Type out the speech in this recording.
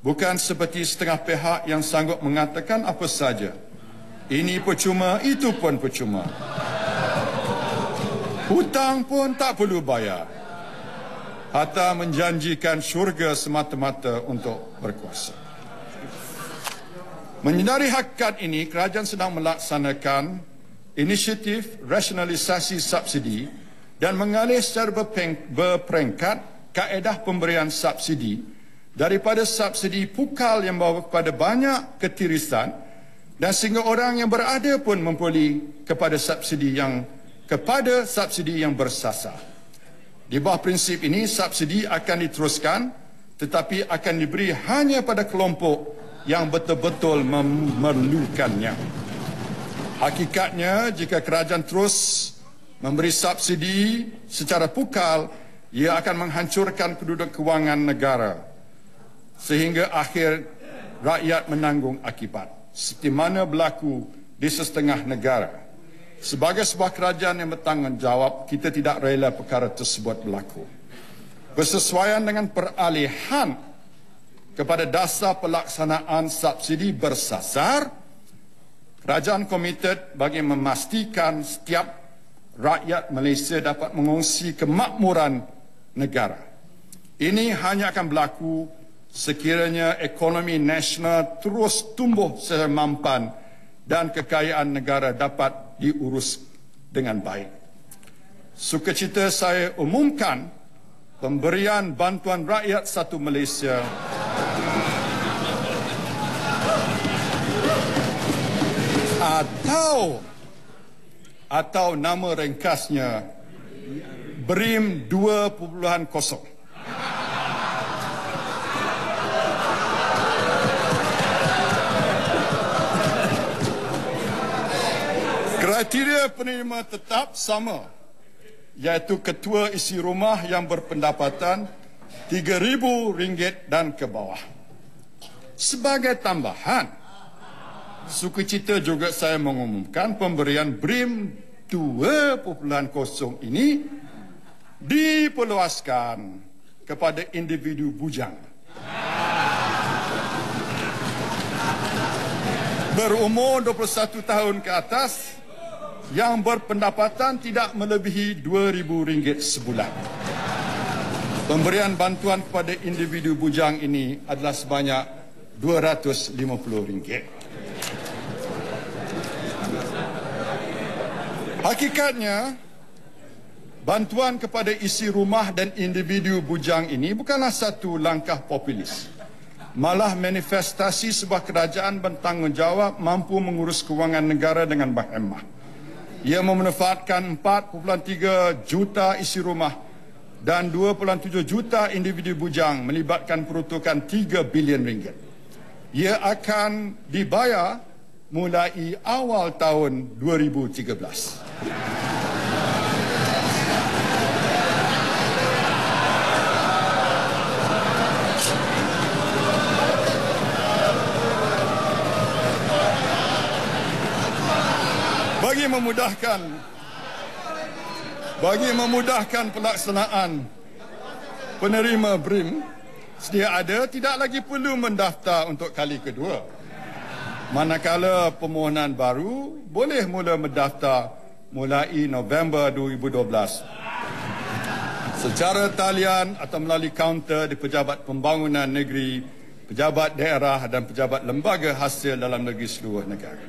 Bukan seperti setengah pihak yang sanggup mengatakan apa saja. Ini percuma, itu pun percuma. Hutang pun tak perlu bayar. Hatta menjanjikan syurga semata-mata untuk berkuasa. Menyedari hakikat ini, kerajaan sedang melaksanakan inisiatif rasionalisasi subsidi dan mengalih secara berperingkat kaedah pemberian subsidi daripada subsidi pukal yang membawa kepada banyak ketirisan dan sehingga orang yang berada pun memperoleh kepada subsidi yang bersasar. Di bawah prinsip ini, subsidi akan diteruskan tetapi akan diberi hanya pada kelompok yang betul-betul memerlukannya. Hakikatnya, jika kerajaan terus memberi subsidi secara pukal, ia akan menghancurkan kedudukan kewangan negara sehingga akhir rakyat menanggung akibat, seperti mana berlaku di setengah negara. Sebagai sebuah kerajaan yang bertanggungjawab, kita tidak rela perkara tersebut berlaku. Bersesuaian dengan peralihan kepada dasar pelaksanaan subsidi bersasar, kerajaan komited bagi memastikan setiap rakyat Malaysia dapat mengongsi kemakmuran negara. Ini hanya akan berlaku sekiranya ekonomi nasional terus tumbuh secara mampan dan kekayaan negara dapat diurus dengan baik. Sukacita saya umumkan pemberian bantuan rakyat satu Malaysia atau nama ringkasnya BRIM 2.0. Kriteria penerima tetap sama, iaitu ketua isi rumah yang berpendapatan RM3,000 dan ke bawah. Sebagai tambahan, sukacita juga saya mengumumkan pemberian BRIM 2.0 ini diperluaskan kepada individu bujang berumur 21 tahun ke atas yang berpendapatan tidak melebihi RM2,000 sebulan. Pemberian bantuan kepada individu bujang ini adalah sebanyak RM250. Hakikatnya, bantuan kepada isi rumah dan individu bujang ini bukanlah satu langkah populis. Malah manifestasi sebuah kerajaan bertanggungjawab mampu mengurus kewangan negara dengan berhemah. Ia memanfaatkan 4.3 juta isi rumah dan 2.7 juta individu bujang melibatkan peruntukan RM3 bilion. Ia akan dibayar mulai awal tahun 2013. Bagi memudahkan pelaksanaan penerima BRIM sedia ada, tidak lagi perlu mendaftar untuk kali kedua. Manakala permohonan baru boleh mula mendaftar mulai November 2012 secara talian atau melalui kaunter di Pejabat Pembangunan Negeri, Pejabat Daerah dan Pejabat Lembaga Hasil dalam Negeri seluruh negara.